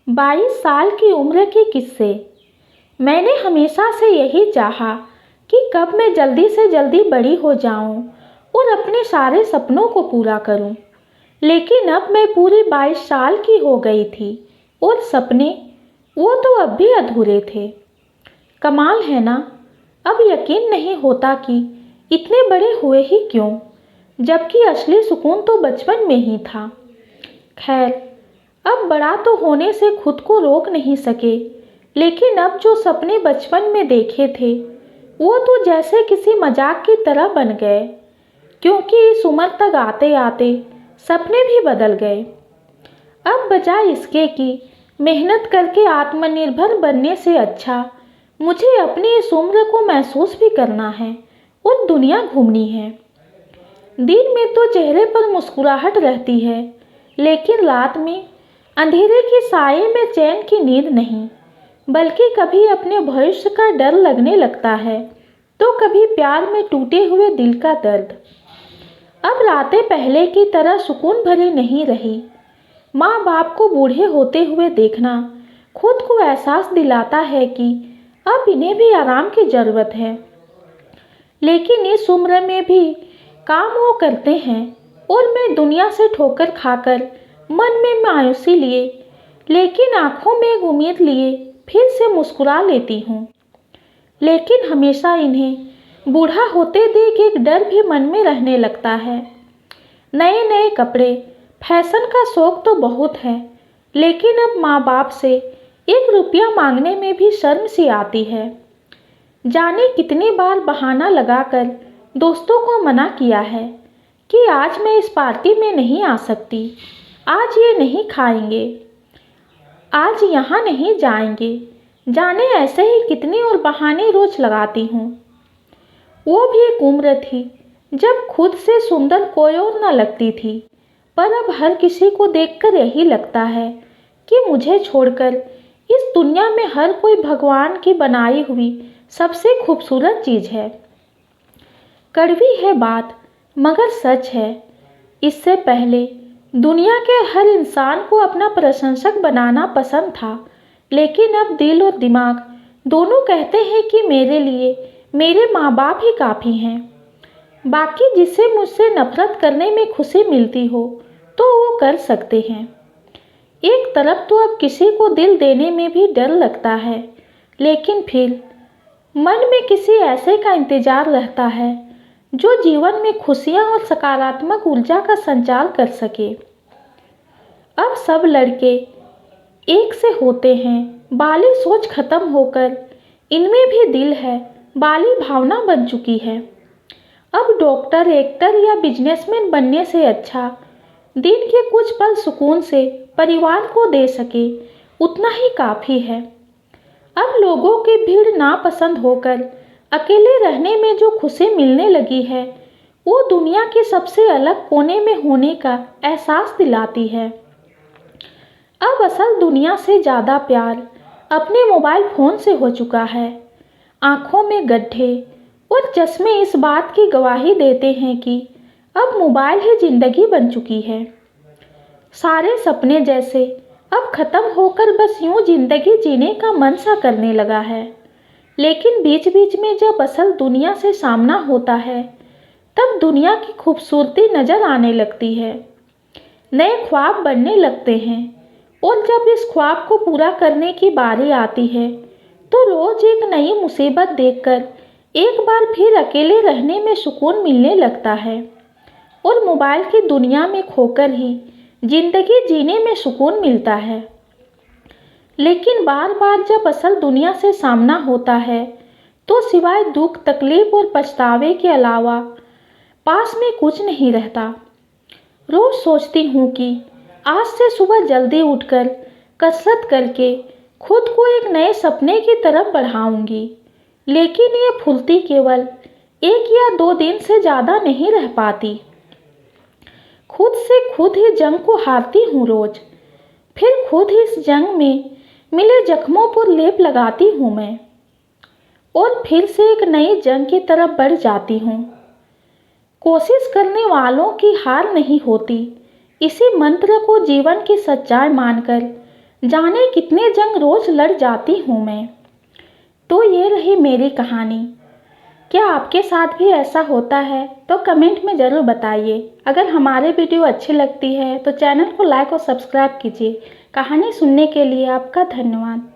22 साल की उम्र के किस्से। मैंने हमेशा से यही चाहा कि कब मैं जल्दी से जल्दी बड़ी हो जाऊं और अपने सारे सपनों को पूरा करूं। लेकिन अब मैं पूरी 22 साल की हो गई थी और सपने वो तो अब भी अधूरे थे। कमाल है ना। अब यकीन नहीं होता कि इतने बड़े हुए ही क्यों, जबकि असली सुकून तो बचपन में ही था। खैर, अब बड़ा तो होने से खुद को रोक नहीं सके, लेकिन अब जो सपने बचपन में देखे थे वो तो जैसे किसी मजाक की तरह बन गए, क्योंकि इस उम्र तक आते आते सपने भी बदल गए। अब बजाय इसके कि मेहनत करके आत्मनिर्भर बनने से अच्छा मुझे अपनी इस उम्र को महसूस भी करना है और दुनिया घूमनी है। दिन में तो चेहरे पर मुस्कुराहट रहती है, लेकिन रात में अंधेरे के साये में चैन की नींद नहीं, बल्कि कभी अपने भविष्य का डर लगने लगता है तो कभी प्यार में टूटे हुए दिल का दर्द। अब रातें पहले की तरह सुकून भरी नहीं रही। माँ बाप को बूढ़े होते हुए देखना खुद को एहसास दिलाता है कि अब इन्हें भी आराम की ज़रूरत है। लेकिन इस उम्र में भी काम वो करते हैं और मैं दुनिया से ठोकर खाकर मन में मायूसी लिए, लेकिन आंखों में एक उम्मीद लिए फिर से मुस्कुरा लेती हूँ। लेकिन हमेशा इन्हें बूढ़ा होते देख एक डर भी मन में रहने लगता है। नए नए कपड़े, फैशन का शौक तो बहुत है, लेकिन अब माँ बाप से 1 रुपया मांगने में भी शर्म सी आती है। जाने कितनी बार बहाना लगाकर दोस्तों को मना किया है कि आज मैं इस पार्टी में नहीं आ सकती, आज ये नहीं खाएंगे, आज यहाँ नहीं जाएंगे। जाने ऐसे ही कितने और बहाने रोज लगाती हूँ। वो भी एक उम्र थी जब खुद से सुंदर कोई और न लगती थी, पर अब हर किसी को देखकर यही लगता है कि मुझे छोड़कर इस दुनिया में हर कोई भगवान की बनाई हुई सबसे खूबसूरत चीज़ है। कड़वी है बात, मगर सच है। इससे पहले दुनिया के हर इंसान को अपना प्रशंसक बनाना पसंद था, लेकिन अब दिल और दिमाग दोनों कहते हैं कि मेरे लिए मेरे माँ बाप ही काफ़ी हैं। बाकी जिसे मुझसे नफरत करने में खुशी मिलती हो तो वो कर सकते हैं। एक तरफ तो अब किसी को दिल देने में भी डर लगता है, लेकिन फिर मन में किसी ऐसे का इंतजार रहता है जो जीवन में खुशियाँ और सकारात्मक ऊर्जा का संचार कर सके। अब सब लड़के एक से होते हैं, बाली सोच खत्म होकर इनमें भी दिल है, बाली भावना बन चुकी है। अब डॉक्टर, एक्टर या बिजनेसमैन बनने से अच्छा दिन के कुछ पल सुकून से परिवार को दे सके उतना ही काफ़ी है। अब लोगों की भीड़ नापसंद होकर अकेले रहने में जो खुशी मिलने लगी है वो दुनिया के सबसे अलग कोने में होने का एहसास दिलाती है। अब असल दुनिया से ज़्यादा प्यार अपने मोबाइल फ़ोन से हो चुका है। आँखों में गड्ढे और चश्मे इस बात की गवाही देते हैं कि अब मोबाइल ही ज़िंदगी बन चुकी है। सारे सपने जैसे अब ख़त्म होकर बस यूं ज़िंदगी जीने का मन सा करने लगा है। लेकिन बीच बीच में जब असल दुनिया से सामना होता है तब दुनिया की खूबसूरती नज़र आने लगती है। नए ख्वाब बनने लगते हैं और जब इस ख्वाब को पूरा करने की बारी आती है तो रोज़ एक नई मुसीबत देखकर एक बार फिर अकेले रहने में सुकून मिलने लगता है और मोबाइल की दुनिया में खोकर ही जिंदगी जीने में सुकून मिलता है। लेकिन बार बार जब असल दुनिया से सामना होता है तो सिवाय दुख, तकलीफ और पछतावे के अलावा पास में कुछ नहीं रहता। रोज सोचती हूँ कि आज से सुबह जल्दी उठकर कसरत करके खुद को एक नए सपने की तरफ बढ़ाऊंगी, लेकिन ये फुर्ती केवल 1 या 2 दिन से ज़्यादा नहीं रह पाती। खुद से खुद ही जंग को हारती हूँ रोज, फिर खुद ही इस जंग में मिले जख्मों पर लेप लगाती हूँ मैं और फिर से एक नई जंग की तरफ बढ़ जाती हूँ। कोशिश करने वालों की हार नहीं होती, इसी मंत्र को जीवन की सच्चाई मानकर जाने कितने जंग रोज लड़ जाती हूँ मैं। तो ये रही मेरी कहानी। क्या आपके साथ भी ऐसा होता है? तो कमेंट में ज़रूर बताइए। अगर हमारे वीडियो अच्छी लगती है तो चैनल को लाइक और सब्सक्राइब कीजिए। कहानी सुनने के लिए आपका धन्यवाद।